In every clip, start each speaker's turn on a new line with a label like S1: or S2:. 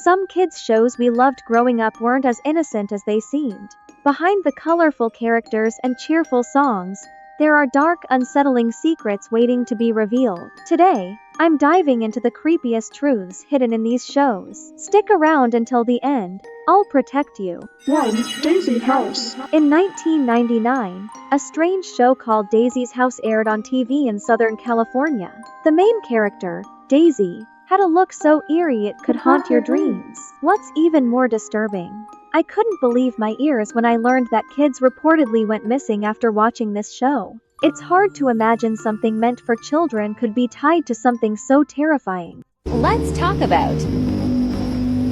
S1: Some kids' shows we loved growing up weren't as innocent as they seemed. Behind the colorful characters and cheerful songs, there are dark, unsettling secrets waiting to be revealed. Today, I'm diving into the creepiest truths hidden in these shows. Stick around until the end. I'll protect you.
S2: 1. Daisy House.
S1: In 1999, a strange show called Daisy's House aired on TV in Southern California. The main character, Daisy, had a look so eerie it could haunt your dreams. What's even more disturbing? I couldn't believe my ears when I learned that kids reportedly went missing after watching this show. It's hard to imagine something meant for children could be tied to something so terrifying.
S3: Let's talk about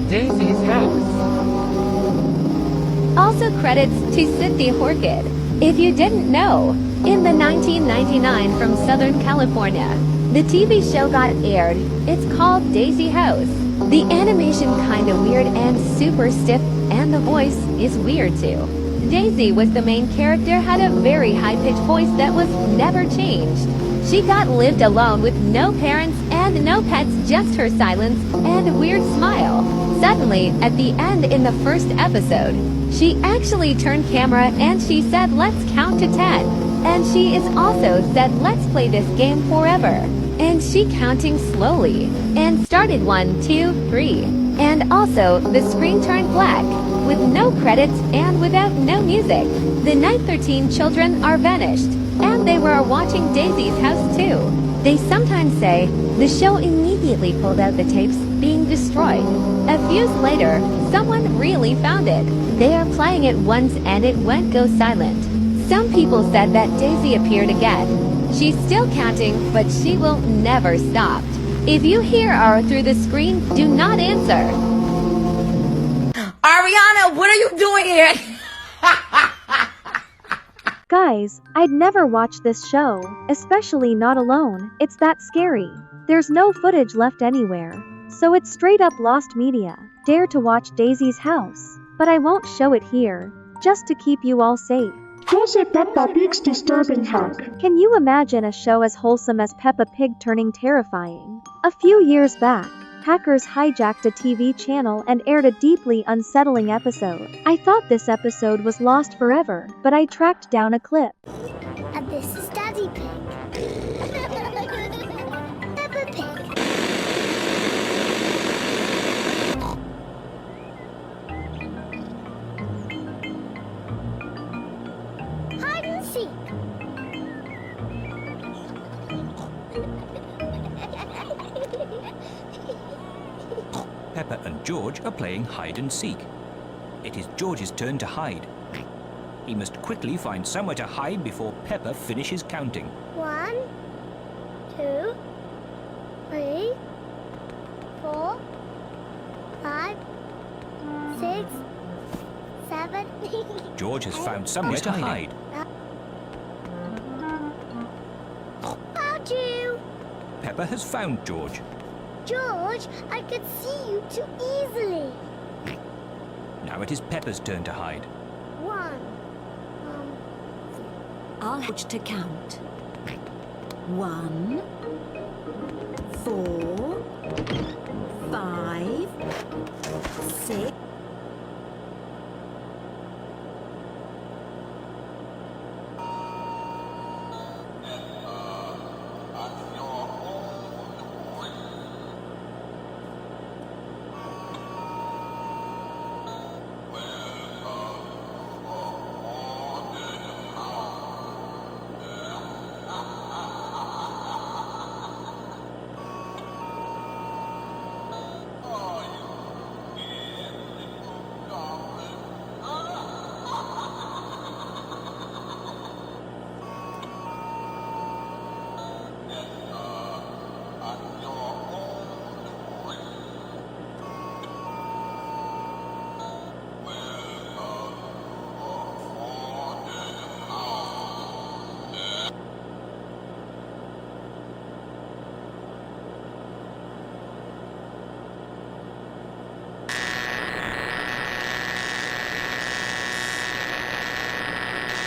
S4: Daisy's House.
S3: also credits to Cynthia Horkett. If you didn't know, in the 1999 from Southern California, the TV show got aired. It's called Daisy House. The animation kinda weird and super stiff, and the voice is weird too. Daisy was the main character, had a very high-pitched voice that was never changed. She got lived alone with no parents and no pets, just her silence and weird smile. Suddenly, at the end in the first episode, she actually turned camera and she said, "Let's count to 10." And she is also said, "Let's play this game forever." And she counting slowly and started 1, 2, 3. And also, the screen turned black with no credits and without no music. The night 13 children are vanished, and they were watching Daisy's House too. They sometimes say the show immediately pulled out the tapes, being destroyed. A few later, someone really found it. They are playing it once and it went go silent. Some people said that Daisy appeared again. She's still counting, but she will never stop. If you hear her through the screen, do not answer.
S5: Ariana, what are you doing here?
S1: Guys, I'd never watch this show, especially not alone. It's that scary. There's no footage left anywhere, so it's straight up lost media. Dare to watch Daisy's House, but I won't show it here, just to keep you all safe.
S2: Was it Peppa Pig's disturbing hack?
S1: Can you imagine a show as wholesome as Peppa Pig turning terrifying? A few years back, hackers hijacked a TV channel and aired a deeply unsettling episode. I thought this episode was lost forever, but I tracked down a clip.
S6: And this is Daddy Pig. Peppa Pig. Hide and seek.
S7: Peppa and George are playing hide and seek. It is George's turn to hide. He must quickly find somewhere to hide before Peppa finishes counting.
S6: 1, 2, 3, 4, 5, 6, 7.
S7: George has found somewhere to hide.
S6: Found you!
S7: Peppa has found George.
S6: George, I could see you too easily.
S7: Now it is Peppa's turn to hide.
S6: 1.
S8: I'll watch to count. 1, 4, 5, 6.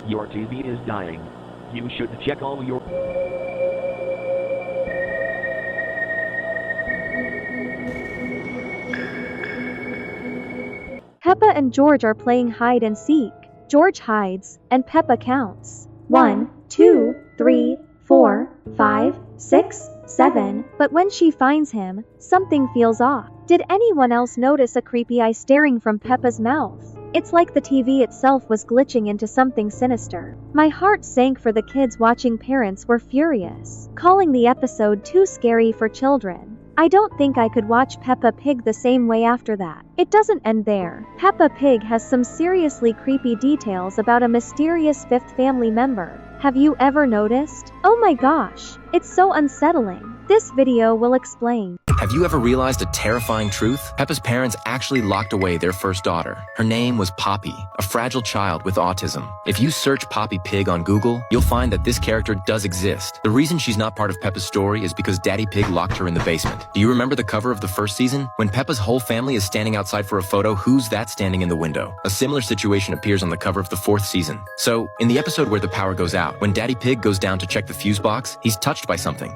S9: Your TV is dying. You should check all your...
S1: Peppa and George are playing hide and seek. George hides, and Peppa counts. 1, 2, 3, 4, 5, 6, 7. But when she finds him, something feels off. Did anyone else notice a creepy eye staring from Peppa's mouth? It's like the TV itself was glitching into something sinister. My heart sank for the kids watching. Parents were furious, calling the episode too scary for children. I don't think I could watch Peppa Pig the same way after that. It doesn't end there. Peppa Pig has some seriously creepy details about a mysterious fifth family member. Have you ever noticed? Oh my gosh, it's so unsettling. This video will explain.
S10: Have you ever realized a terrifying truth? Peppa's parents actually locked away their first daughter. Her name was Poppy, a fragile child with autism. If you search Poppy Pig on Google, you'll find that this character does exist. The reason she's not part of Peppa's story is because Daddy Pig locked her in the basement. Do you remember the cover of the first season? When Peppa's whole family is standing outside for a photo, who's that standing in the window? A similar situation appears on the cover of the fourth season. So, in the episode where the power goes out, when Daddy Pig goes down to check the fuse box, he's touched by something.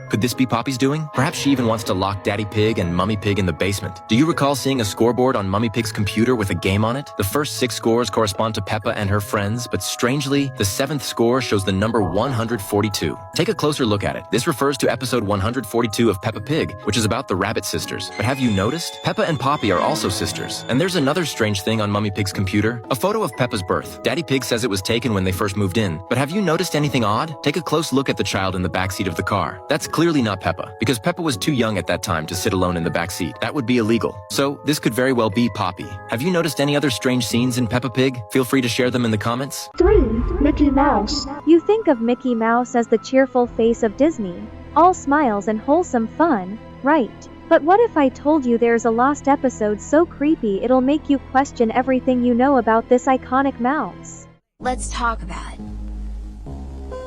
S10: Could this be Poppy's doing? Perhaps she even wants to lock Daddy Pig and Mummy Pig in the basement. Do you recall seeing a scoreboard on Mummy Pig's computer with a game on it? The first 6 scores correspond to Peppa and her friends, but strangely, the 7th score shows the number 142. Take a closer look at it. This refers to episode 142 of Peppa Pig, which is about the Rabbit sisters. But have you noticed? Peppa and Poppy are also sisters. And there's another strange thing on Mummy Pig's computer. A photo of Peppa's birth. Daddy Pig says it was taken when they first moved in. But have you noticed anything odd? Take a close look at the child in the backseat of the car. That's clearly not Peppa, because Peppa was too young at that time to sit alone in the back seat. That would be illegal. So, this could very well be Poppy. Have you noticed any other strange scenes in Peppa Pig? Feel free to share them in the comments.
S2: 3. Mickey Mouse.
S1: You think of Mickey Mouse as the cheerful face of Disney, all smiles and wholesome fun, right? But what if I told you there's a lost episode so creepy it'll make you question everything you know about this iconic mouse?
S6: Let's talk about it.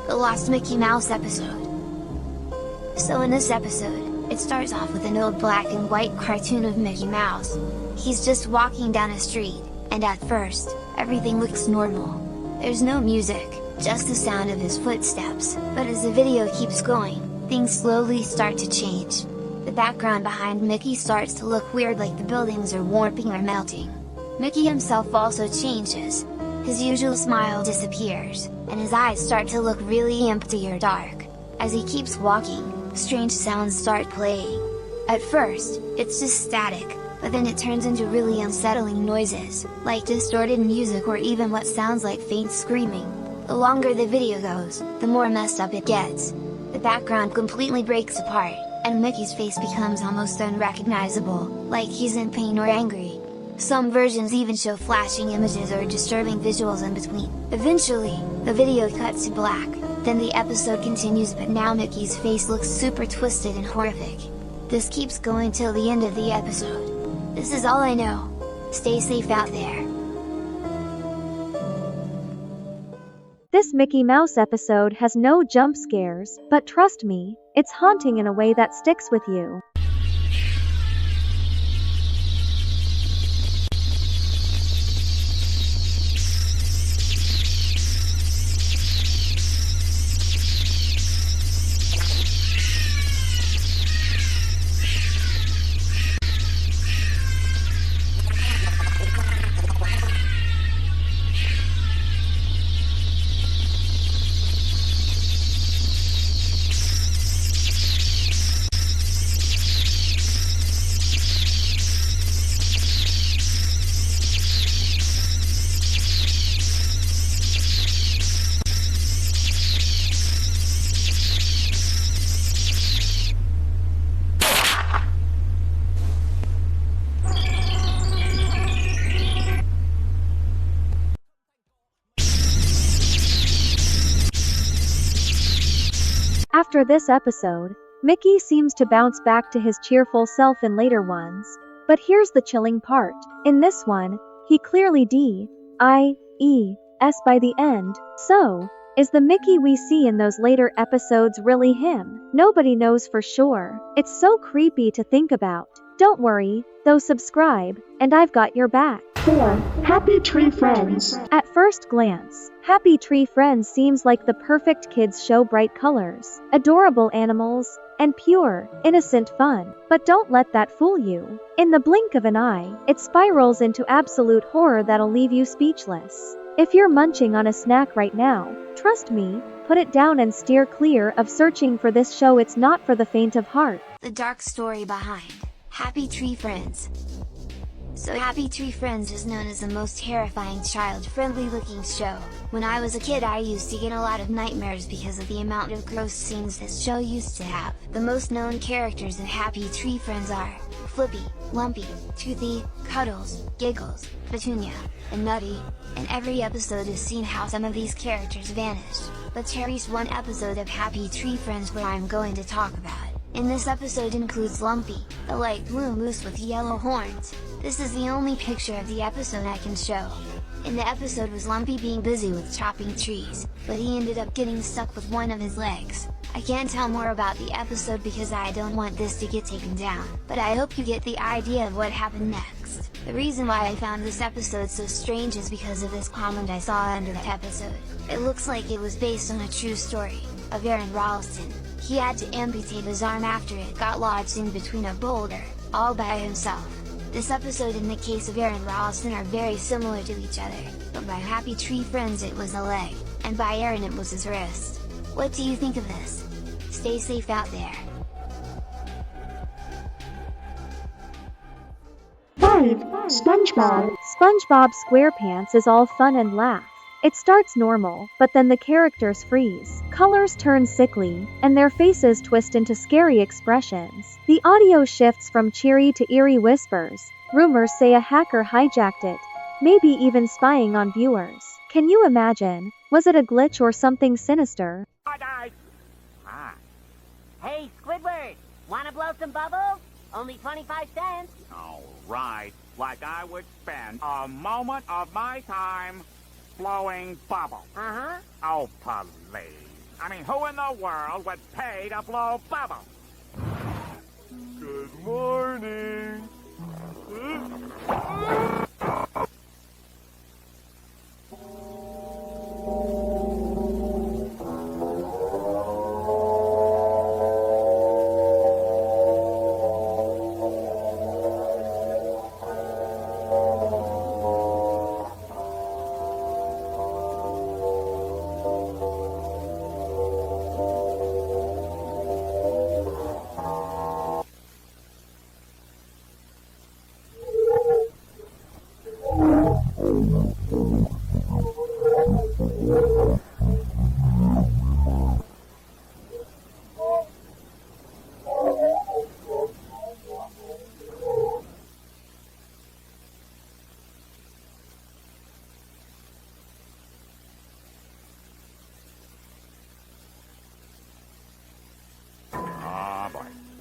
S6: The Lost Mickey Mouse episode. So in this episode, it starts off with an old black and white cartoon of Mickey Mouse. He's just walking down a street, and at first, everything looks normal. There's no music, just the sound of his footsteps. But as the video keeps going, things slowly start to change. The background behind Mickey starts to look weird, like the buildings are warping or melting. Mickey himself also changes. His usual smile disappears, and his eyes start to look really empty or dark. As he keeps walking, strange sounds start playing. At first, it's just static, but then it turns into really unsettling noises, like distorted music or even what sounds like faint screaming. The longer the video goes, the more messed up it gets. The background completely breaks apart, and Mickey's face becomes almost unrecognizable, like he's in pain or angry. Some versions even show flashing images or disturbing visuals in between. Eventually, the video cuts to black, then the episode continues, but now Mickey's face looks super twisted and horrific. This keeps going till the end of the episode. This is all I know. Stay safe out there.
S1: This Mickey Mouse episode has no jump scares, but trust me, it's haunting in a way that sticks with you. After this episode, Mickey seems to bounce back to his cheerful self in later ones. But here's the chilling part. In this one, he clearly D-I-E-S by the end. So, is the Mickey we see in those later episodes really him? Nobody knows for sure. It's so creepy to think about. Don't worry, though, subscribe, and I've got your back.
S2: 4. Happy Tree Friends.
S1: At first glance, Happy Tree Friends seems like the perfect kids show. Bright colors, adorable animals, and pure, innocent fun. But don't let that fool you. In the blink of an eye, it spirals into absolute horror that'll leave you speechless. If you're munching on a snack right now, trust me, put it down and steer clear of searching for this show. It's not for the faint of heart.
S6: The dark story behind Happy Tree Friends. So Happy Tree Friends is known as the most terrifying child-friendly looking show. When I was a kid I used to get a lot of nightmares because of the amount of gross scenes this show used to have. The most known characters in Happy Tree Friends are Flippy, Lumpy, Toothy, Cuddles, Giggles, Petunia, and Nutty. In every episode is seen how some of these characters vanished. But here's one episode of Happy Tree Friends where I'm going to talk about. In this episode includes Lumpy, the light blue moose with yellow horns. This is the only picture of the episode I can show. In the episode was Lumpy being busy with chopping trees, but he ended up getting stuck with one of his legs. I can't tell more about the episode because I don't want this to get taken down, but I hope you get the idea of what happened next. The reason why I found this episode so strange is because of this comment I saw under the episode. It looks like it was based on a true story of Aaron Ralston. He had to amputate his arm after it got lodged in between a boulder, all by himself. This episode and the case of Aaron Ralston are very similar to each other, but by Happy Tree Friends it was a leg, and by Aaron it was his wrist. What do you think of this? Stay safe out there.
S2: 5. SpongeBob.
S1: SpongeBob SquarePants is all fun and laugh. It starts normal, but then the characters freeze, colors turn sickly, and their faces twist into scary expressions. The audio shifts from cheery to eerie whispers. Rumors say a hacker hijacked it, maybe even spying on viewers. Can you imagine? Was it a glitch or something sinister?
S11: Hey, Squidward, wanna blow some bubbles? Only 25 cents.
S12: All right, like I would spend a moment of my time blowing bubbles.
S11: Uh-huh.
S12: Oh, please. I mean, who in the world would pay to blow bubbles? Good morning.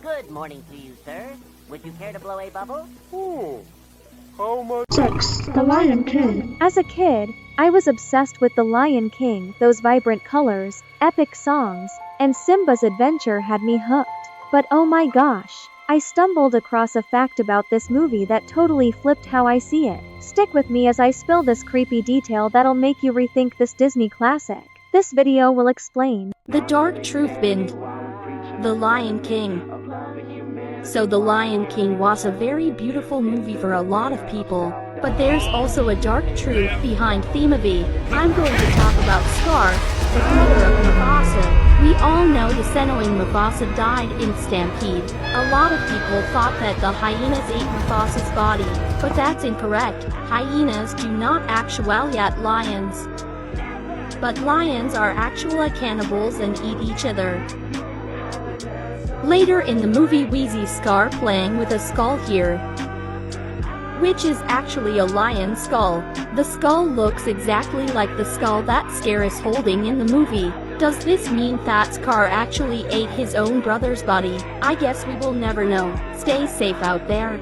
S11: Good morning to you, sir. Would you care to blow a bubble?
S12: How much?
S2: 6. The Lion King.
S1: As a kid, I was obsessed with The Lion King. Those vibrant colors, epic songs, and Simba's adventure had me hooked. But oh my gosh, I stumbled across a fact about this movie that totally flipped how I see it. Stick with me as I spill this creepy detail that'll make you rethink this Disney classic. This video will explain
S13: the dark truth behind The Lion King. So The Lion King was a very beautiful movie for a lot of people, but there's also a dark truth behind the movie. I'm going to talk about Scar, the brother of Mufasa. We all know the Senowing Mufasa died in Stampede. A lot of people thought that the hyenas ate Mufasa's body, but that's incorrect. Hyenas do not actually eat lions. But lions are actually cannibals and eat each other. Later in the movie we see Scar playing with a skull here, which is actually a lion skull. The skull looks exactly like the skull that Scar is holding in the movie. Does this mean that Scar actually ate his own brother's body? I guess we will never know. Stay safe out there.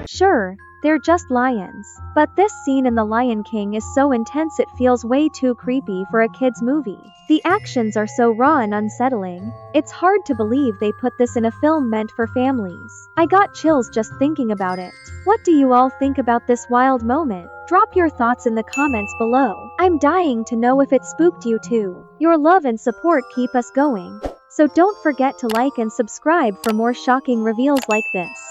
S1: Sure, they're just lions. But this scene in The Lion King is so intense it feels way too creepy for a kid's movie. The actions are so raw and unsettling. It's hard to believe they put this in a film meant for families. I got chills just thinking about it. What do you all think about this wild moment? Drop your thoughts in the comments below. I'm dying to know if it spooked you too. Your love and support keep us going. So don't forget to like and subscribe for more shocking reveals like this.